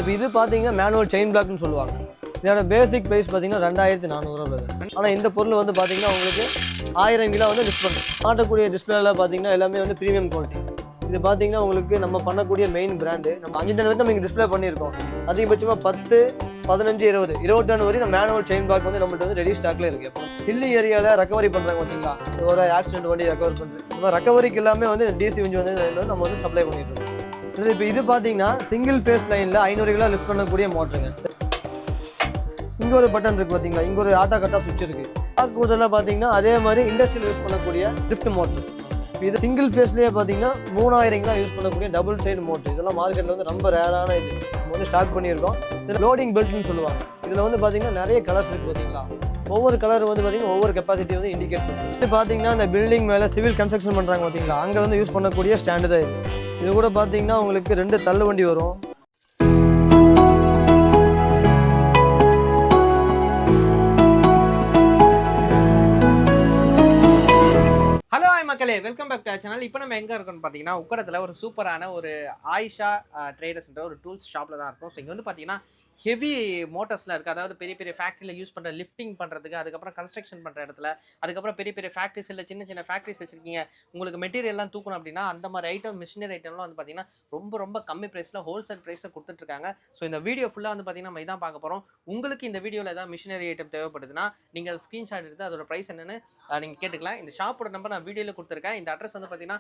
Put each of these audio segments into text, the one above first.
இப்போ இது பார்த்தீங்கன்னா மேனுவல் செயின் பிளாக்னு சொல்லுவாங்க. இதோட பேசிக் ப்ரைஸ் பார்த்தீங்கன்னா 2400 ரூபா. ஆனால் இந்த பொருள் வந்து பார்த்தீங்கன்னா உங்களுக்கு 1000 கிலோ வந்து லிஸ்ட் பண்ணுறோம். மாட்டக்கூடிய டிஸ்பிளேல பார்த்தீங்கன்னா எல்லாமே வந்து ப்ரீமியம் குவாலிட்டி. இது பார்த்தீங்கன்னா உங்களுக்கு நம்ம பண்ணக்கூடிய மெயின் பிராண்டு. நம்ம 5 டன் வரைக்கும் நம்ம இங்கே டிஸ்பிளே பண்ணியிருக்கோம். அதிகபட்சமாக 10, 15, 20 டன் வரையும் நம்ம மேனுவல் செயின் பிளாக் வந்து நம்மள்ட்ட வந்து ரெடி ஸ்டாக்ல இருக்குது. இப்போ ஹில்லி ஏரியாவில் ரெக்கவரி பண்ணுறாங்க பார்த்தீங்களா, ஒரு ஆக்சிடென்ட் வண்டி ரெக்கவர் பண்ணுறது, நம்ம ரெக்கவரிக்கு எல்லாமே வந்து டிசி விஞ்சி வந்து நம்ம வந்து சப்ளை பண்ணிட்டு இருக்கோம். இப்போ இது பார்த்தீங்கன்னா சிங்கிள் ஃபேஸ் லைனில் 500 கிலோ லிஃப்ட் பண்ணக்கூடிய மோட்டருங்க. இங்கே ஒரு பட்டன் இருக்குது பார்த்தீங்களா, இங்கே ஒரு ஆட்டோ கட் ஆஃப் சுவிட்ச் இருக்குது. ஸ்டாக் கூடுதலாக பார்த்தீங்கன்னா அதே மாதிரி இண்டஸ்ட்ரியல் யூஸ் பண்ணக்கூடிய லிஃப்ட் மோட்டர். இது சிங்கிள் ஃபேஸ்லேயே பார்த்தீங்கன்னா 3000 கிலோ யூஸ் பண்ணக்கூடிய டபுள் சைடு மோட்டர். இதெல்லாம் மார்க்கெட்டில் வந்து ரொம்ப ரேரான இது. நம்ம வந்து ஸ்டாக் பண்ணியிருக்கோம். இதில் லோடிங் பெல்ட்னு சொல்லுவாங்க. இதில் வந்து பார்த்தீங்கன்னா நிறைய கலர்ஸ் இருக்குது பார்த்தீங்களா. ஒவ்வொரு கலர் வந்து பார்த்தீங்கன்னா ஒவ்வொரு கெப்பாசிட்டி வந்து இண்டிகேட் பண்ணுது. இது பார்த்தீங்கன்னா இந்த பில்டிங் மேலே சிவில் கன்ஸ்ட்ரக்ஷன் பண்ணுறாங்க பார்த்தீங்களா, அங்கே வந்து யூஸ் பண்ணக்கூடிய ஸ்டாண்டு தான் இது. இது கூட பார்த்தீங்கன்னா உங்களுக்கு 2 தள்ளு வண்டி வரும். ஹலோ ஹாய் மக்களே, வெல்கம் பேக் டு சேனல். இப்போ நம்ம எங்கே இருக்கோம்னு பார்த்தீங்கன்னா உக்கடத்தில் ஒரு சூப்பரான ஒரு ஆயிஷா ட்ரேடர்ஸ்ன்ற ஒரு டூல்ஸ் ஷாப்பில் தான் இருக்கும். ஸோ இங்கே வந்து பார்த்தீங்கன்னா ஹெவி மோட்டர்ஸ்லாம் இருக்குது. அதாவது பெரிய பெரிய ஃபேக்ட்ரியில் யூஸ் பண்ணுற லிஃப்டிங் பண்ணுறதுக்கு, அதுக்கப்புறம் கன்ஸ்ட்ரக்ஷன் பண்ணுற இடத்துல, அதுக்கப்புறம் பெரிய பெரிய ஃபேக்ட்ரிஸ் இல்லை சின்ன சின்ன ஃபேக்ட்ரிஸ் வச்சுருக்கீங்க, உங்களுக்கு மெட்டீரியல்லாம் தூக்கணும் அப்படின்னா அந்த மாதிரி ஐட்டம், மிஷினரி ஐட்டம்லாம் வந்து பார்த்தீங்கன்னா ரொம்ப கம்மி ப்ரைஸில் ஹோல்சேல் ப்ரைஸில் கொடுத்துட்ருக்காங்க. ஸோ இந்த வீடியோ ஃபுல்லாக வந்து பார்த்தீங்கன்னா நம்ம இதான் பார்க்க போகிறோம். உங்களுக்கு இந்த வீடியோவில் ஏதாவது மிஷினரி ஐட்டம் தேவைப்படுதுன்னா நீங்கள் அதை ஸ்க்ரீன்ஷாட் எடுத்து அதோட ப்ரைஸ் என்னென்னு நீங்கள் கேட்டுக்கலாம். இந்த ஷாப்போட நம்பர் நான் வீடியோவில் கொடுத்துருக்கேன். இந்த அட்ரஸ் வந்து பார்த்தீங்கன்னா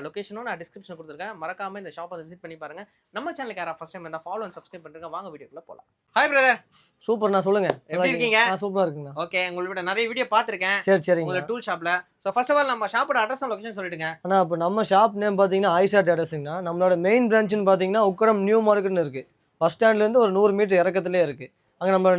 லொக்கேஷனும் நான் டிஸ்கிரிப்ஷனில் கொடுத்துருக்கேன். மறக்காமல் இந்த ஷாப்பை விசிட் பண்ணி பாருங்கள். நம்ம சேனலுக்கு யாராவது ஃபஸ்ட் டைம் இருந்தால் ஃபாலோ அண்ட் சப்ஸ்கிரைப் பண்ணுறேன். வாங்க வீடியோக்குள்ளே போகலாம். Hi brother. சூப்பர்ண்ணா, சொல்லுங்க. எப்படி இருக்கீங்க? சூப்பராக இருக்குண்ணா. ஓகே, உங்களோட நிறைய வீடியோ பார்த்துருக்கேன். சரி உங்களோட டூல் ஷாப்பில். ஸோ ஃபர்ஸ்ட் ஆஃப் ஆல் நம்ம ஷாப்போட அட்ரஸ் அண்ட் லொகேஷன் சொல்லிடுங்க. ஆனால் இப்போ நம்ம ஷாப் நேம் பார்த்தீங்கன்னா ஆயிஷா ட்ரேடர்ஸ்ங்கண்ணா. நம்மளோட மெயின் பிரான்ச்சுன்னு பார்த்தீங்கன்னா உக்கடம் நியூ மார்க்கெட்னு இருக்குது. பஸ் ஸ்டாண்ட்லேருந்து ஒரு 100 மீட்டர் இறக்கத்துலேயே இருக்குது. அங்கே நம்ம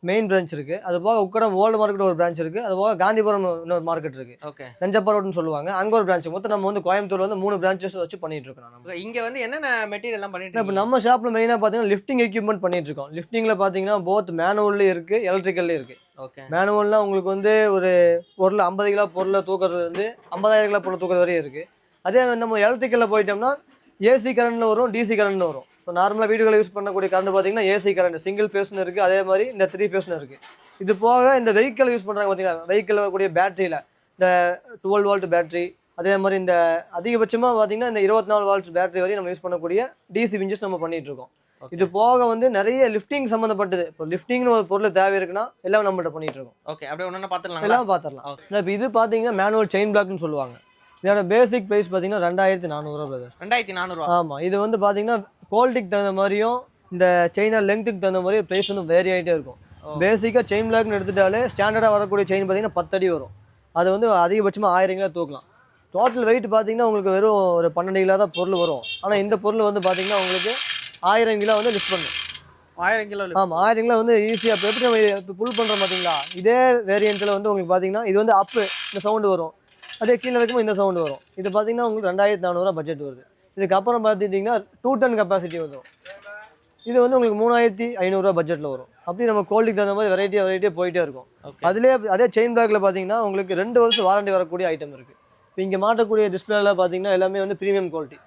மெயின் பிரான்ச் இருக்குது. அது போக உக்கடம் ஓல்டு மார்க்கெட் ஒரு பிரான்ச் இருக்குது. அது போக காந்திபுரம் இன்னொரு மார்க்கெட் இருக்குது. ஓகே, நஞ்சப்பாரோட்னு சொல்லுவாங்க, அங்கே ஒரு பிரான்ச். மொத்தம் நம்ம வந்து கோயம்புத்தூர் வந்து 3 பிரான்ச்சஸ் வச்சு பண்ணிட்டு இருக்கோம். நம்ம இங்கே வந்து என்னென்ன மெட்டீரியல் எல்லாம் பண்ணிட்டு இப்போ நம்ம ஷாப்பில் மெயினாக பார்த்தீங்கன்னா லிஃப்டிங் எக்யூப்மெண்ட் பண்ணிட்டு இருக்கோம். லிஃப்டிங்கில் பார்த்தீங்கன்னா போத் மேனுவல்லையும் இருக்குது, எலக்ட்ரிக்கல்லையும் இருக்குது. ஓகே, மேனுவல்னால் உங்களுக்கு வந்து ஒரு பொருள் 50 கிலோ பொருளை தூக்குறது வந்து 50,000 கிலோ பொருள் தூக்குறது வரையும் இருக்குது. அதே நம்ம எலக்ட்ரிக்கலில் போயிட்டோம்னா ஏசி கரண்ட்டில் வரும், டிசி கரண்ட்னு வரும். இப்போ நார்மலாக வீடுகளை யூஸ் பண்ணக்கூடிய கரண்ட் பார்த்தீங்கன்னா ஏசி கரண்ட் சிங்கிள் ஃபேஸ்னு இருக்குது. அதே மாதிரி இந்த 3 ஃபேஸ்னு இருக்குது. இது போக இந்த வெஹிக்கிள் யூஸ் பண்ணுறாங்க பார்த்தீங்கன்னா, வெஹிக்கிள் வரக்கூடிய பேட்டரியில் இந்த 12 வோல்ட் பேட்டரி, அதே மாதிரி இந்த அதிகபட்சமாக பார்த்தீங்கன்னா இந்த 24 வால்ட்ஸ் பேட்டரி வரையும் நம்ம யூஸ் பண்ணக்கூடிய டிசி விஞ்சஸ் நம்ம பண்ணிட்டு இருக்கோம். இது போக வந்து நிறைய லிஃப்டிங் சம்மந்தப்பட்டது. இப்போ லிஃப்டிங்னு ஒரு பொருள் தேவை இருக்குன்னா எல்லாம் நம்மள்ட்ட பண்ணிட்டு இருக்கோம். ஓகே, அப்படியே ஒன்று பார்த்துடலாம். எல்லாம் பார்த்துடலாம். இப்போ இது பார்த்தீங்கன்னா மேனுவல் செயின் பிளாக்னு சொல்லுவாங்க. இதோட பேசிக் ப்ரைஸ் பார்த்தீங்கன்னா 2400 ரூபா. 2400. ஆமாம். இது வந்து பார்த்தீங்கன்னா குவாலிட்டிக்கு தகுந்த மாதிரியும் இந்த செயினா லெங்க்த்துக்கு தகுந்த மாதிரி ப்ரைஸ் வந்து வேரி ஆகிட்டே இருக்கும். பேசிக்காக செயின் பிளாக்னு எடுத்துட்டாலே ஸ்டாண்டர்டாக வரக்கூடிய செயின் பார்த்தீங்கன்னா 10 அடி வரும். அது வந்து அதிகபட்சமாக 1000 கிலோ தூக்கலாம். டோட்டல் வெயிட் பார்த்தீங்கன்னா உங்களுக்கு வெறும் ஒரு 12 கிலோ தான் பொருள் வரும். ஆனால் இந்த பொருள் வந்து பார்த்தீங்கன்னா உங்களுக்கு 1000 கிலோ வந்து லிஃப்ட் பண்ணும். 1000 கிலோ? ஆமாம், 1000 கிலோ வந்து ஈஸியாக. இப்போ எப்படி நம்ம இப்போ புல் பண்ணுறோம் பார்த்தீங்களா, இதே வேரியண்ட்டில் வந்து உங்களுக்கு பார்த்தீங்கன்னா இது வந்து அப்பு இந்த சவுண்டு வரும், அதே கீழே இருக்கும்போது இந்த சவுண்டு வரும். இது பார்த்தீங்கன்னா உங்களுக்கு 2400 பட்ஜெட் வருது. இதுக்கப்புறம் பார்த்துட்டிங்கன்னா 2 டன் கெப்பாசிட்டி வந்துடும். இது வந்து உங்களுக்கு 3500 பட்ஜெட்டில் வரும். அப்படி நம்ம குவாலிட்டிக்கு தகுந்த மாதிரி வெரைட்டியாக போயிட்டே இருக்கும். அதுலேயே அதே செயின் பிளாக்ல பார்த்தீங்கன்னா உங்களுக்கு 2 வருஷம் வாரண்டி வரக்கூடிய ஐட்டம் இருக்குது. இப்போ இங்கே மாட்டக்கூடிய டிஸ்பிளேல பார்த்தீங்கன்னா எல்லாமே வந்து ப்ரீமியம் குவாலிட்டி.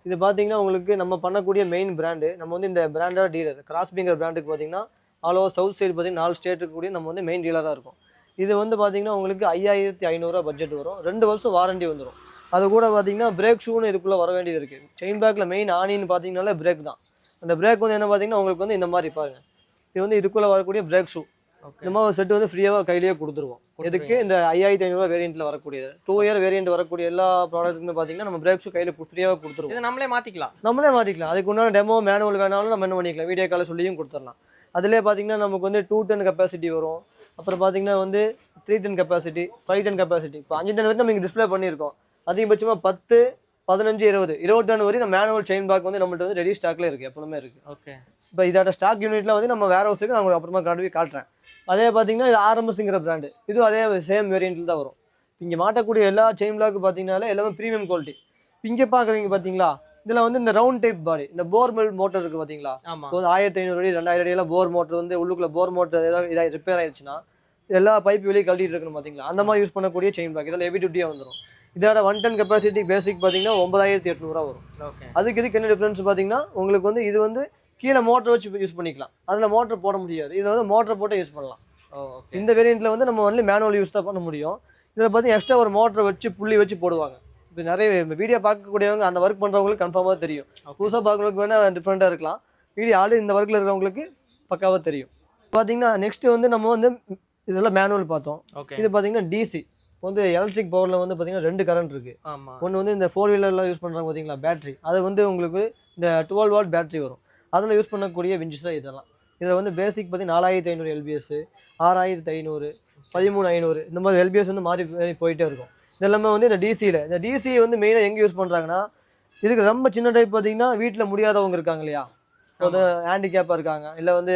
இது பார்த்தீங்கன்னா உங்களுக்கு நம்ம பண்ணக்கூடிய மெயின் பிராண்டு. நம்ம வந்து இந்த பிராண்டோட டீலர். கிராஸ்பிங்கர் பிராண்டுக்கு பார்த்தீங்கன்னா ஆல் ஓவர் சவுத் சைடு பார்த்தீங்கன்னா 4 ஸ்டேட்டுக்கு கூடிய நம்ம வந்து மெயின் டீலராக இருக்கும். இது வந்து பார்த்தீங்கன்னா உங்களுக்கு 5500 பட்ஜெட் வரும். 2 வருஷம் வாரண்டி வந்துடும். அது கூட பார்த்தீங்கன்னா பிரேக் ஷூன்னு இதுக்குள்ளே வர வேண்டியது இருக்குது. செயின் பேக்கில் மெயின் ஆணின்னு பார்த்தீங்கன்னாலே பிரேக் தான். அந்த பிரேக் வந்து என்ன பார்த்தீங்கன்னா உங்களுக்கு வந்து இந்த மாதிரி பாருங்கள், இது வந்து இதுக்குள்ளே வரக்கூடிய பிரேக் ஷூ. இந்த மாதிரி ஒரு செட்டு வந்து ஃப்ரீயாக கையிலேயே கொடுத்துருவோம். இதுக்கு இந்த 5500 வேரியண்ட்டில் வரக்கூடியது 2 இயர் வேரியண்ட் வரக்கூடிய எல்லா ப்ராடக்ட்டுமே பார்த்தீங்கன்னா நம்ம பிரேக் ஷூ கையில் ஃப்ரீயாக கொடுத்துருவோம். இது நம்மளே மாற்றிக்கலாம். அதுக்கு உண்டான டெமோ மேனுவல் வேணாலும் நம்ம என்ன பண்ணிக்கலாம், வீடியோ காலில் சொல்லியும் கொடுத்துடலாம். அதிலே பார்த்தீங்கன்னா நமக்கு வந்து 2 டன் கெப்பாசிட்டி வரும். அப்புறம் பார்த்தீங்கன்னா வந்து 3 டன் கெப்பாசிட்டி, 5 டன் கெப்பாசிட்டி. இப்போ 5 டன் வரைக்கும் நம்ம இங்கே டிஸ்பிளே பண்ணியிருக்கோம். அதிகபட்சமாக 10, 15, 20 டன் வரையும் நம்ம மேனுவல் செயின் பிளாக் வந்து நம்மள்ட்ட வந்து ரெடி ஸ்டாக்ல இருக்குது, எப்பவுமே இருக்குது. ஓகே, இப்போ இதோட ஸ்டாக் யூனிட்லாம் வந்து நம்ம வேற ஹவுஸுக்கு நான் உங்களுக்கு அப்புறமா காட்டுறேன். அதே பார்த்தீங்கன்னா இது ஆர்எம்எஸ்ங்கிற பிராண்டு. இதுவும் அதே சேம் வேரியண்ட்டில் தான் வரும். இங்கே மாட்டக்கூடிய எல்லா செயின் பிளாக் பார்த்தீங்கன்னாலே எல்லாமே ப்ரீமியம் குவாலிட்டி. இங்கே பார்க்குறீங்க பார்த்தீங்களா, இதில் வந்து இந்த ரவுண்ட் டைப் பாடி, இந்த போர்மெல் மோட்டர் இருக்குது பார்த்தீங்களா. இப்போ வந்து 1500 அடி 2000 அடியெல்லாம் போர் மோட்டர் வந்து உள்ளுக்குள்ள போர் மோட்டர் ஏதாவது இதாக ரிப்பேர் ஆயிடுச்சுன்னா எல்லா பைப் வெளியே கழட்டிட்டு இருக்கணும் பார்த்தீங்களா. அந்த மாதிரி யூஸ் பண்ணக்கூடிய செயின் பிளாக். இதெல்லாம் ஹெவி டியூட்டியாக வந்துடும். இதோட 1 டன் கெப்பாசிட்டி பேசிக் பார்த்தீங்கன்னா 9800 வரும். அதுக்கு இதுக்கு என்ன டிஃப்ரென்ஸ் பார்த்தீங்கன்னா உங்களுக்கு வந்து இது வந்து கீழே மோட்டர் வச்சு யூஸ் பண்ணிக்கலாம். அதில் மோட்டர் போட முடியாது. இதில் வந்து மோட்டர் போட்டு யூஸ் பண்ணலாம். ஓகே. இந்த வேரியண்ட்டில் வந்து நம்ம ஒன்லி மேனுவல் யூஸ் தான் பண்ண முடியும். இதில் பார்த்தீங்கன்னா எக்ஸ்ட்ரா ஒரு மோட்டர் வச்சு புள்ளி வச்சு போடுவாங்க. இப்போ நிறைய வீடியோ பார்க்கக்கூடியவங்க அந்த ஒர்க் பண்ணுறவங்களுக்கு கன்ஃபார்மாக தெரியும். புதுசாக பார்க்குறவங்களுக்கு வேணால் டிஃப்ரெண்ட்டாக இருக்கலாம். வீடியோ ஆல்ரெடி இந்த ஒர்க்கில் இருக்கிறவங்களுக்கு பக்காவாக தெரியும். பார்த்தீங்கன்னா நெக்ஸ்ட்டு வந்து நம்ம வந்து இதெல்லாம் மேனுவல் பார்த்தோம். ஓகே. இது பார்த்தீங்கன்னா டிசி. இப்போ வந்து எலக்ட்ரிக் பவரில் வந்து பார்த்தீங்கன்னா 2 கரண்ட் இருக்குது. ஆமாம். ஒன்று வந்து இந்த 4 வீலர்லாம் யூஸ் பண்ணுறாங்க பார்த்தீங்களா, பேட்டரி. அது வந்து உங்களுக்கு இந்த 12 வாட் பேட்டரி வரும். அதில் யூஸ் பண்ணக்கூடிய விஞ்ச் தான் இதெல்லாம். இதில் வந்து பேசிக் பார்த்தீங்கன்னா 4500 எல்பிஎஸ், 6500, 13500 இந்த மாதிரி எல்பிஎஸ் வந்து மாறி போயிட்டே இருக்கும். இதெல்லாமே வந்து இந்த டிசி வந்து மெயினாக எங்கே யூஸ் பண்ணுறாங்கன்னா, இதுக்கு ரொம்ப சின்ன டைப் பார்த்தீங்கன்னா வீட்டில் முடியாதவங்க இருக்காங்க இல்லையா, வந்து ஹேண்டிகேப்பாக இருக்காங்க, இல்லை வந்து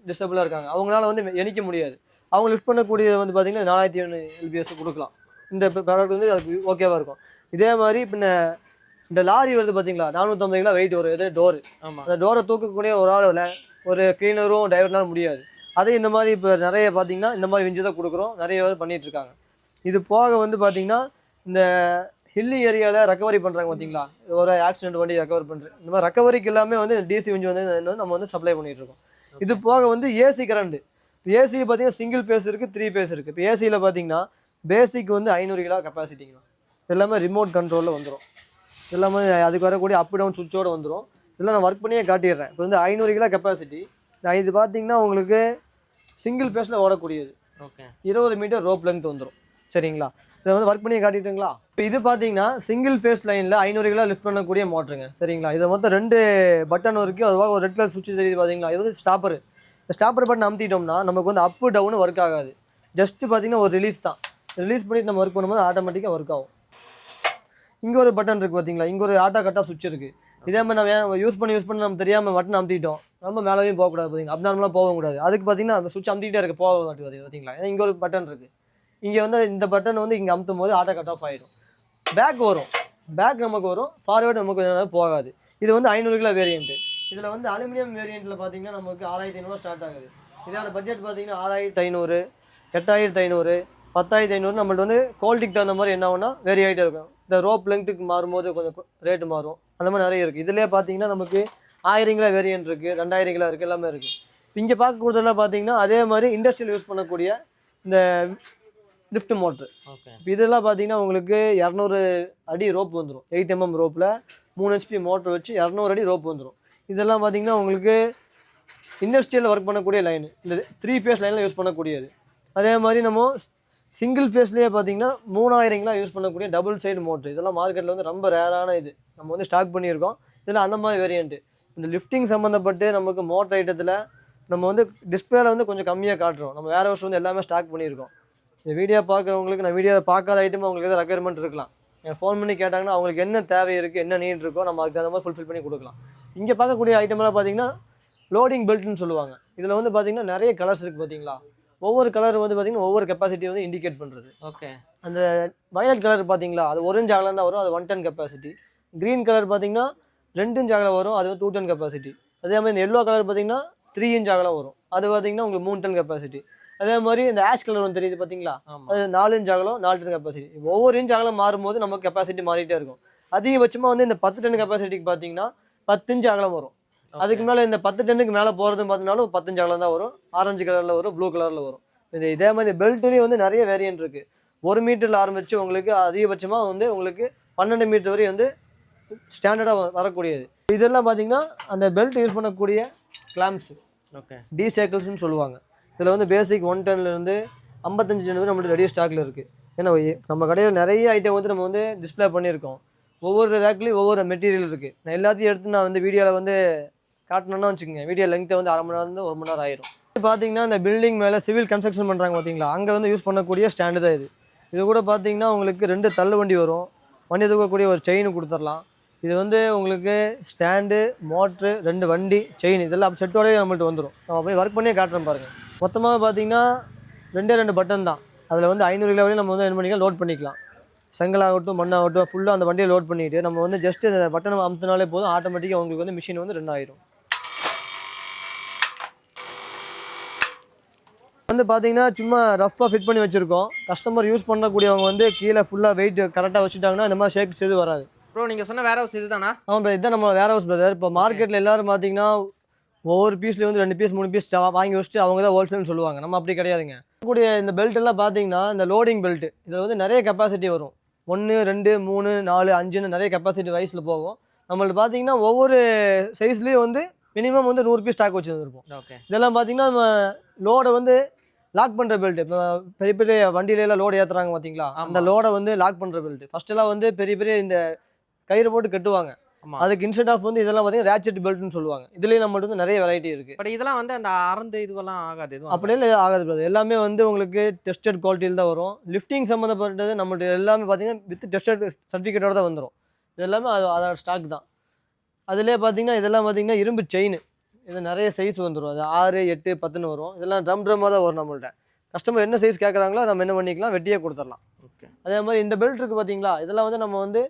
டிஸ்டபிளாக இருக்காங்க, அவங்களால வந்து எணிக்க முடியாது. அவங்க லிஃப்ட் பண்ணக்கூடியது வந்து பார்த்தீங்கன்னா 4100 எல்பிஎஸ் கொடுக்கலாம். இந்த ப்ராடக்ட் வந்து அதுக்கு ஓகேவாக இருக்கும். இதே மாதிரி பின்ன இந்த லாரி வருது பார்த்தீங்களா, 450 கிலோ வெயிட் வரும். இது டோரு. ஆமாம். அந்த டோரை தூக்கக்கூடிய ஒரு ஆள் ஒரு கிளீனரும் டிரைவர்னால முடியாது. அதே இந்த மாதிரி இப்போ நிறைய பார்த்தீங்கன்னா இந்த மாதிரி விஞ்சு தான் கொடுக்குறோம். நிறைய பேர் பண்ணிகிட்டு இருக்காங்க. இது போக வந்து பார்த்தீங்கன்னா இந்த ஹில்லி ஏரியாவில் ரெக்கவரி பண்ணுறாங்க பார்த்தீங்களா, ஒரு ஆக்சிடென்ட் வண்டி ரெக்கவர் பண்ணுறது, இந்த மாதிரி ரெக்கவரிக்கு எல்லாமே வந்து டிசி விஞ்சு வந்து நம்ம வந்து சப்ளை பண்ணிகிட்ருக்கோம். இது போக வந்து ஏசி கரண்ட். ஏசி பார்த்தீங்கன்னா சிங்கிள் ஃபேஸ் இருக்குது, 3 ஃபேஸ் இருக்குது. இப்போ ஏசியில் பார்த்தீங்கன்னா பேசிக் வந்து 500 கிலோ கெப்பாசிட்டிங்க. எல்லாமே ரிமோட் கண்ட்ரோலில் வந்துடும். எல்லாமே அதுக்கு வரக்கூடிய அப் டவுன் சுவிட்சோடு வந்துடும். இதெல்லாம் நான் ஒர்க் பண்ணியே காட்டிடுறேன். இப்போ வந்து 500 கிலோ கெப்பாசிட்டி. இது பார்த்தீங்கன்னா உங்களுக்கு சிங்கிள் ஃபேஸில் ஓடக்கூடியது. ஓகே. 20 மீட்டர் ரோப் லென்த் வந்துடும். சரிங்களா, இதை வந்து ஒர்க் பண்ணியே காட்டிட்டுங்களா. இப்போ இது பார்த்தீங்கன்னா சிங்கிள் ஃபேஸ் லைனில் 500 கிலோ லிஃப்ட் பண்ணக்கூடிய மோட்டருங்க. சரிங்களா, இதை மொத்தம் 2 பட்டன் இருக்குது. அதுவாக ஒரு ரெட் கலர் சுவிட்ச் தெரியுது பார்த்தீங்களா, இது வந்து ஸ்டாப்பரு. இந்த ஸ்டாப்பர் பட்டன் அமுத்திட்டோம்னா நமக்கு வந்து அப்பு டவுன் ஒர்க் ஆகாது. ஜஸ்ட்டு பார்த்தீங்கன்னா ஒரு ரிலீஸ் தான். ரிலீஸ் பண்ணிட்டு நம்ம ஒர்க் பண்ணும்போது ஆட்டோமேட்டிக்காக ஒர்க் ஆகும். இங்கே ஒரு பட்டன் இருக்குது பார்த்தீங்களா, இங்கே ஒரு ஆட்டோ கட்டாக சுவிட்ச் இருக்குது. இதே மாதிரி நம்ம யூஸ் பண்ணி நம்ம தெரியாமல் பட்டன் அமுத்திட்டோம், நம்ம மேலேயும் போகக்கூடாது பார்த்தீங்களா, அப்நார்மலாக போகக்கூடாது. அதுக்கு பார்த்தீங்கன்னா அந்த சுவிட்ச் அமுத்திட்டே இருக்குது, போக மாட்டேங்குது பார்த்தீங்களா. ஏன்னா இங்கே ஒரு பட்டன் இருக்குது. இங்கே வந்து இந்த பட்டன் வந்து இங்கே அமுத்தும் போது ஆட்டோ கட் ஆஃப் ஆகிடும். பேக் வரும், பேக் நமக்கு வரும், ஃபார்வேர்டு நமக்கு போகாது. இது வந்து 500 கிலோ வேரியண்ட்டு. இதில் வந்து அலுமினியம் வேரியண்ட்டில் பார்த்தீங்கன்னா நமக்கு 6500 ஸ்டார்ட் ஆகுது. இதோட பட்ஜெட் பார்த்தீங்கன்னா 6500, 8500, 10500. நம்மள்ட்ட வந்து குவாலிட்டிக்கு தகுந்த மாதிரி என்ன ஆகும்னா வேரி ஆகிட்டே இருக்கும். இந்த ரோப் லெங்க்த்துக்கு மாறும்போது கொஞ்சம் ரேட்டு மாறும். அந்த மாதிரி நிறைய இருக்குது. இதிலே பார்த்தீங்கன்னா நமக்கு 1000 கிலோ வேரியன்ட் இருக்குது, 2000 கிலோ இருக்குது, எல்லாமே இருக்குது. இங்கே பார்க்கக்கூடியதெல்லாம் பார்த்தீங்கன்னா அதே மாதிரி இண்டஸ்ட்ரியல் யூஸ் பண்ணக்கூடிய இந்த லிஃப்ட் மோட்ரு. ஓகே. இப்போ இதெல்லாம் பார்த்தீங்கன்னா உங்களுக்கு 200 அடி ரோப் வந்துடும். 8 mm ரோப்பில் 3 HP மோட்ரு வச்சு 200 அடி ரோப் வந்துடும். இதெல்லாம் பார்த்தீங்கன்னா உங்களுக்கு இண்டஸ்ட்ரியலில் ஒர்க் பண்ணக்கூடிய லைனு, இந்த 3 ஃபேஸ் லைனில் யூஸ் பண்ணக்கூடியது. அதே மாதிரி நம்ம சிங்கிள் ஃபேஸ்லேயே பார்த்தீங்கன்னா 3000 கிலோ யூஸ் பண்ணக்கூடிய டபுள் சைடு மோட்ரு. இதெல்லாம் மார்க்கெட்டில் வந்து ரொம்ப ரேரான இது, நம்ம வந்து ஸ்டாக் பண்ணியிருக்கோம். இதில் அந்த மாதிரி வேரியண்ட்டு. இந்த லிஃப்டிங் சம்மந்தப்பட்டு நமக்கு மோட்டர் ஐட்டத்தில் நம்ம வந்து டிஸ்பிளேல வந்து கொஞ்சம் கம்மியாக காட்டுறோம். நம்ம வேர் ஹவுஸ் வந்து எல்லாமே ஸ்டாக் பண்ணியிருக்கோம். இந்த வீடியோ பார்க்குறவங்களுக்கு, நான் வீடியோ பார்க்காத ஐட்டம் அவங்களுக்கு எதாவது ரெக்குயர்மெண்ட் இருக்கலாம், எனக்கு ஃபோன் பண்ணி கேட்டாங்கன்னா அவங்களுக்கு என்ன தேவை இருக்குது, என்ன நீட் இருக்கோ நம்ம அதுக்கு தகுந்த மாதிரி ஃபுல்ஃபில் பண்ணி கொடுக்கலாம். இங்கே பார்க்கக்கூடிய ஐட்டமெல்லாம் பார்த்தீங்கன்னா லோடிங் பெல்ட்னு சொல்லுவாங்க. இதில் வந்து பார்த்தீங்கன்னா நிறைய கலர்ஸ் இருக்குது பார்த்தீங்களா. ஒவ்வொரு கலர் வந்து பார்த்தீங்கன்னா ஒவ்வொரு கெப்பாசிட்டி வந்து இண்டிகேட் பண்ணுறது. ஓகே. அந்த வயலட் கலர் பார்த்தீங்களா, அது 1 inch அகலம் தான் வரும், அது 110 கெப்பாசிட்டி. க்ரீன் கலர் பார்த்தீங்கன்னா 2 inch அகலம் வரும், அது 210 கெப்பாசிட்டி. அதே மாதிரி இந்த எல்லோ கலர் பார்த்தீங்கன்னா 3 inch அகலம் வரும், அது பார்த்தீங்கன்னா உங்களுக்கு 310 கெப்பாசிட்டி. அதே மாதிரி இந்த ஆஷ் கலர் வந்து தெரியுது பார்த்தீங்களா, அது 4 inch அகலம், 410 கெப்பாசிட்டி. ஒவ்வொரு இன்ச் அகலம் மாறும்போது நமக்கு கெப்பாசிட்டி மாறிட்டே இருக்கும். அதிகபட்சமாக வந்து இந்த 10 டன் கெப்பாசிட்டிக்கு பார்த்தீங்கன்னா 10 inch அகலம் வரும். அதுக்கு மேலே இந்த 10 டன்னுக்கு மேலே போகிறதுன்னு பார்த்தீங்கன்னாலும் 10 inch அகலம் தான் வரும். ஆரஞ்சு கலரில் வரும், ப்ளூ கலரில் வரும். இதே மாதிரி பெல்ட்லேயும் வந்து நிறைய வேரியன்ட் இருக்குது. 1 மீட்டரில் ஆரம்பித்து உங்களுக்கு அதிகபட்சமாக வந்து உங்களுக்கு 12 மீட்டர் வரையும் வந்து ஸ்டாண்டர்டாக வரக்கூடியது. இதெல்லாம் பார்த்தீங்கன்னா அந்த பெல்ட் யூஸ் பண்ணக்கூடிய கிளாம்ப்ஸு. ஓகே. டி சைக்கிள்ஸ்னு சொல்லுவாங்க. இதில் வந்து பேசிக் 110லேருந்து 55 டன் வரை நம்மளுக்கு ரெடி ஸ்டாக்கில் இருக்குது. ஏன்னா நம்ம கடையில் நிறைய ஐட்டம் வந்து நம்ம வந்து டிஸ்பிளே பண்ணியிருக்கோம். ஒவ்வொரு ரேக்லேயும் ஒவ்வொரு மெட்டீரியல் இருக்குது. நான் எல்லாத்தையும் எடுத்து நான் வந்து வீடியோவில் வந்து காட்டணுன்னா வச்சுக்கோங்க, வீடியோ லெங்க்த்தை வந்து 1/2 மணி நேரம் 1 மணி நேரம் ஆயிரும். பார்த்தீங்கன்னா இந்த பில்டிங் மேலே சிவில் கன்ஸ்ட்ரக்ஷன் பண்ணுறாங்க பார்த்தீங்களா, அங்கே வந்து யூஸ் பண்ணக்கூடிய ஸ்டாண்டு தான் இது. இது கூட பார்த்தீங்கன்னா உங்களுக்கு 2 தள்ளு வண்டி வரும், வண்டி தூக்கக்கூடிய ஒரு செயின் கொடுத்துடலாம். இது வந்து உங்களுக்கு ஸ்டாண்டு, மோட்ரு, 2 வண்டி, செயின் இதெல்லாம் செட்டோடய நம்மள்ட்ட வந்துடும். நம்ம போய் ஒர்க் பண்ணியே காட்டுறோம் பாருங்கள். மொத்தமாக பார்த்தீங்கன்னா 2 பட்டன் தான். அதில் வந்து 500 கிலோ வரையும் நம்ம வந்து என்ன பண்ணிக்கலாம், லோட் பண்ணிக்கலாம். செங்கலாகட்டும் மண்ணாகட்டும் ஃபுல்லாக அந்த வண்டியை லோட் பண்ணிவிட்டு நம்ம வந்து ஜஸ்ட் இந்த பட்டனை அமுத்தினாலே போதும், ஆட்டோமேட்டிக்காக உங்களுக்கு வந்து மிஷின் வந்து ரன் ஆயிரும். வந்து பார்த்தீங்கன்னா சும்மா ரஃபாக ஃபிட் பண்ணி வச்சுருக்கோம். கஸ்டமர் யூஸ் பண்ணக்கூடியவங்க வந்து கீழே ஃபுல்லாக வெயிட் கரெக்டாக வச்சுட்டாங்கன்னா இந்த மாதிரி ஷேக் செய்து வராது. ப்ரோ நீங்கள் சொன்ன வேர் ஹவுஸ் இது தானா? ஆமாம், இதுதான் நம்ம வேர் ஹவுஸ் பிரதர். இப்போ மார்க்கெட்டில் எல்லோரும் பார்த்தீங்கன்னா ஒவ்வொரு பீஸ்லேயும் வந்து 2 பீஸ் 3 பீஸ் வாங்கி வச்சுட்டு அவங்க தான் ஹோல்சேல்னு சொல்லுவாங்க. நம்ம அப்படி கிடையாதுங்க. கூடிய இந்த பெல்ட் எல்லாம் பார்த்தீங்கன்னா இந்த லோடிங் பெல்ட் இதில் வந்து நிறைய கெப்பாசிட்டி வரும். 1 2 3 4 5ன்னு நிறைய கெப்பாசிட்டி வைஸில் போகும். நம்மள்ட்ட பார்த்தீங்கன்னா ஒவ்வொரு சைஸ்லேயும் வந்து மினிமம் வந்து 100 பீஸ் ஸ்டாக் வச்சுருந்துருப்போம். ஓகே. இதெல்லாம் பார்த்தீங்கன்னா நம்ம லோடை வந்து லாக் பண்ணுற பெல்ட். இப்போ பெரிய பெரிய வண்டியிலலாம் லோடு ஏற்றுறாங்க பார்த்தீங்களா, அந்த லோடை வந்து லாக் பண்ணுற பெல்ட். ஃபஸ்ட்டெல்லாம் வந்து பெரிய பெரிய இந்த கயிறு போட்டு கட்டுவாங்க. அதுக்கு இன்ஸ்டெட் ஆஃப் வந்து இதெல்லாம் பார்த்தீங்கன்னா ரேச்செட் பெல்ட்னு சொல்லுவாங்க. இதுலேயே நம்மள்ட்ட வந்து நிறைய வெரைட்டி இருக்குது. பட் இதெல்லாம் வந்து அந்த அறந்து இதுவெல்லாம் ஆகாது எதுவும்? அப்படியே இல்லை, ஆகாது brother. எல்லாமே வந்து உங்களுக்கு டெஸ்டட் குவாலிட்டியில் தான் வரும். லிஃப்டிங் சம்மந்தப்பட்டது நம்மள்ட்ட எல்லாமே பார்த்தீங்கன்னா வித் டெஸ்டட் சர்டிஃபிகேட்டோட தான் வந்துடும். இது எல்லாமே அதோட ஸ்டாக் தான். அதிலே பார்த்தீங்கன்னா இதெல்லாம் பார்த்தீங்கன்னா இரும்பு செயின். இது நிறைய சைஸ் வந்துடும். அது 6 8 10ன்னு வரும். இதெல்லாம் ட்ரம்மாக தான் வரும் நம்மள்ட்ட. கஸ்டமர் என்ன சைஸ் கேட்குறாங்களோ நம்ம என்ன பண்ணிக்கலாம், வெட்டியே கொடுத்துடலாம். ஓகே. அதே மாதிரி இந்த பெல்ட் இருக்குது பார்த்தீங்களா, இதெல்லாம் வந்து நம்ம வந்து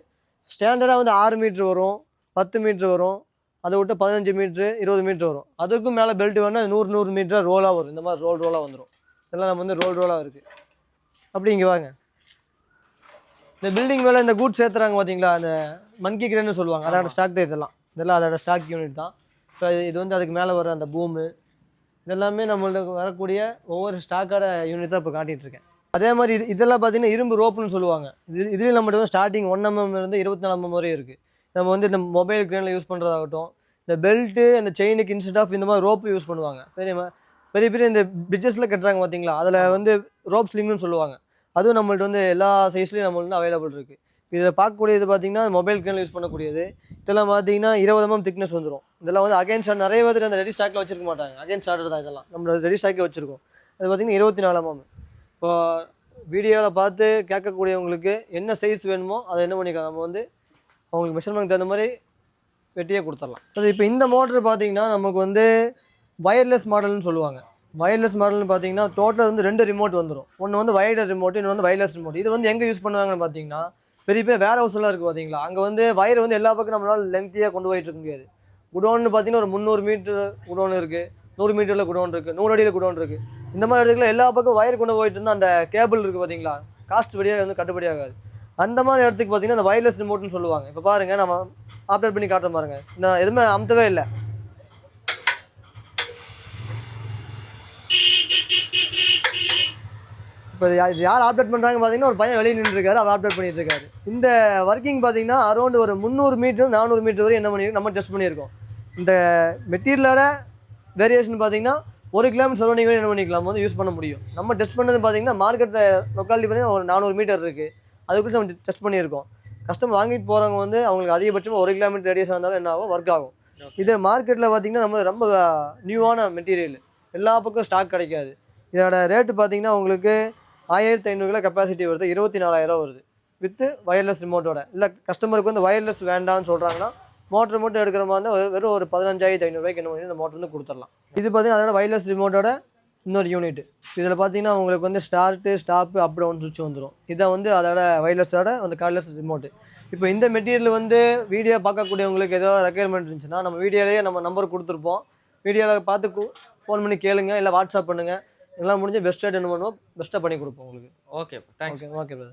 ஸ்டாண்டர்டாக வந்து 6 மீட்ரு வரும், 10 மீட்ரு வரும், அதை விட்டு 15 மீட்ரு 20 மீட்ரு வரும். அதுக்கும் மேலே பெல்ட் வேணால் 100 மீட்டர் ரோலாக வரும். இந்த மாதிரி ரோலாக வந்துடும். இதெல்லாம் நம்ம வந்து ரோலாக இருக்குது. அப்படி இங்கே வாங்க. இந்த பில்டிங் மேலே இந்த கூட்ஸ் சேர்த்துறாங்க பார்த்தீங்களா, அந்த மன்கி கிரேன்னு சொல்லுவாங்க. அதோட ஸ்டாக் தான் இதெல்லாம் அதோட ஸ்டாக் யூனிட் தான். இப்போ இது வந்து அதுக்கு மேலே வர அந்த பூமு இதெல்லாமே நம்மளுக்கு வரக்கூடிய ஒவ்வொரு ஸ்டாக்கோட யூனிட் தான் இப்போ காட்டிகிட்ருக்கேன். அதே மாதிரி இதெல்லாம் பார்த்தீங்கன்னா இரும்பு ரோப்புன்னு சொல்லுவாங்க. இதுலேயும் நம்மகிட்ட வந்து ஸ்டார்டிங் 1 mm இருந்து 24 mm வரையும் இருக்குது. நம்ம வந்து இந்த மொபைல் கிரேனில் யூஸ் பண்ணுறதாகட்டும், இந்த பெல்ட்டு அந்த செயினுக்கு இன்ஸ்டெட் ஆஃப் இந்த மாதிரி ரோப்பு யூஸ் பண்ணுவாங்க. பெரிய பெரிய இந்த பிரிட்ஜஸில் கட்டுறாங்க பார்த்தீங்களா, அதில் வந்து ரோப் ஸ்லிங்னு சொல்லுவாங்க. அதுவும் நம்மள்ட்ட வந்து எல்லா சைஸ்லேயும் நம்மள்ட்ட அவைலபிள் இருக்குது. இதை பார்க்கக்கூடியது பார்த்தீங்கன்னா மொபைல் கிரேனில் யூஸ் பண்ணக்கூடியது. இதெல்லாம் பார்த்தீங்கன்னா 20 mm திக்னஸ் வந்துடும். இதெல்லாம் வந்து அகைன் ஸ்டார்ட் நிறைய பேர் அந்த ரெடி ஸ்டாக்கில் வச்சிருக்க மாட்டாங்க. அகைன் ஸ்டார்டர் தான் இதெல்லாம். நம்ம ரெடி ஸ்டாக்கே வச்சுருக்கோம். அது பார்த்தீங்கன்னா 24 mm. இப்போ வீடியோவில் பார்த்து கேட்கக்கூடியவங்களுக்கு என்ன சைஸ் வேணுமோ அதை என்ன பண்ணிக்கலாம், நம்ம வந்து அவங்களுக்கு மெஷர்மெண்ட் தகுந்த மாதிரி வெட்டியே கொடுத்துடலாம். அது இப்போ இந்த மோட்ரு பார்த்தீங்கன்னா நமக்கு வந்து வயர்லெஸ் மாடல்னு சொல்லுவாங்க. வயர்லெஸ் மாடல்னு பார்த்தீங்கன்னா டோட்டல் வந்து 2 ரிமோட் வந்துடும். ஒன்று வந்து வயர்டு ரிமோட், இன்னொன்று வந்து வயர்லெஸ் ரிமோட். இது வந்து எங்கே யூஸ் பண்ணுவாங்கன்னு பார்த்தீங்கன்னா பெரிய பெரிய வேர் ஹவுஸ்லாம் இருக்குது பார்த்தீங்களா, அங்கே வந்து வயர் வந்து எல்லா பக்கம் நம்மளால் லென்த்தியாக கொண்டு போயிட்டு இருக்க முடியாது. குடோன்னு பார்த்தீங்கன்னா ஒரு 300 மீட்டர் குடோன் இருக்குது, 100 மீட்டரில் குடோன் இருக்குது, 100 அடியில் குடோன் இருக்குது. இந்த மாதிரி இடத்துல எல்லா பக்கம் வயர் கொண்டு போயிட்டு இருந்தால் அந்த கேபிள் இருக்குது பார்த்தீங்களா, காஸ்ட் படியாக வந்து கட்டுப்படி ஆகாது. அந்த மாதிரி இடத்துக்கு பார்த்தீங்கன்னா அந்த வயர்லெஸ் ரிமோட்னு சொல்லுவாங்க. இப்போ பாருங்கள், நம்ம ஆப்ரேட் பண்ணி காட்டுற பாருங்கள். நான் எதுவுமே அமுத்தவே இல்லை. இப்போ இது யார் ஆப்ரேட் பண்ணுறாங்க பார்த்தீங்கன்னா ஒரு பையன் வெளியே நின்றுருக்காரு, அவர் ஆப்ரேட் பண்ணிட்டு இருக்காரு. இந்த ஒர்க்கிங் பார்த்தீங்கன்னா அரௌண்ட் ஒரு 300 மீட்டர் 400 மீட்டர் வரையும் என்ன பண்ணியிருக்கோம், நம்ம டெஸ்ட் பண்ணியிருக்கோம். இந்த மெட்டீரியலோட வேரியேஷன் பார்த்தீங்கன்னா 1 கிலோமீட்டர் சரௌண்டிங் வரை என்ன பண்ணிக்கலாம் வந்து யூஸ் பண்ண முடியும். நம்ம டெஸ்ட் பண்ணது பார்த்தீங்கன்னா மார்க்கெட்டில் லொக்காலிட்டி பார்த்தீங்கன்னா ஒரு 400 மீட்டர் இருக்குது. அதுக்குள்ள நம்ம டெஸ்ட் பண்ணியிருக்கோம். கஸ்டமர் வாங்கிட்டு போகிறவங்க வந்து அவங்களுக்கு அதிகபட்சமாக 1 கிலோமீட்டர் ரேடியஸ் இருந்தாலும் என்ன ஆகும், ஒர்க் ஆகும். இது மார்க்கெட்டில் பார்த்தீங்கன்னா நம்ம ரொம்ப நியூவான மெட்டீரியல், எல்லா பக்கம் ஸ்டாக் கிடைக்காது. இதோட ரேட்டு பார்த்தீங்கன்னா உங்களுக்கு 1500 கிலோ கெப்பாசிட்டி வருது, 24,000 வருது வித்து வயர்லெஸ் ரிமோட்டோட. இல்லை கஸ்டமருக்கு வந்து வயர்லெஸ் வேண்டாம்னு சொல்கிறாங்கன்னா மோட்டர் மட்டும் எடுக்கிற மாதிரி இருந்தால் வெறும் ஒரு 15,500 என்ன பண்ணி இந்த மோட்டர் வந்து கொடுத்துடலாம். இது பார்த்தீங்கன்னா அதோட வயர்லெஸ் ரிமோட்டோட இன்னொரு யூனிட். இதில் பார்த்தீங்கன்னா உங்களுக்கு வந்து ஸ்டார்ட்டு ஸ்டாப்பு அப் டவுன் சுவிட்ச் வந்துடும். இதை வந்து அதோட வயர்லெஸ்ஸோட அந்த கார்ட்லெஸ் ரிமோட்டு. இப்போ இந்த மெட்டீரியல் வந்து வீடியோ பார்க்கக்கூடியவங்களுக்கு ஏதோ ரெக்குயர்மெண்ட் இருந்துச்சுன்னா நம்ம வீடியோலேயே நம்ம நம்பர் கொடுத்துருப்போம். வீடியோவில் பார்த்து ஃபோன் பண்ணி கேளுங்க, இல்லை வாட்ஸ்அப் பண்ணுங்கள். இதெல்லாம் முடிஞ்சு பெஸ்ட்டாக என்ன பண்ணுவோம், பெஸ்ட்டாக பண்ணி கொடுப்போம் உங்களுக்கு. Okay, thanks. Okay brother.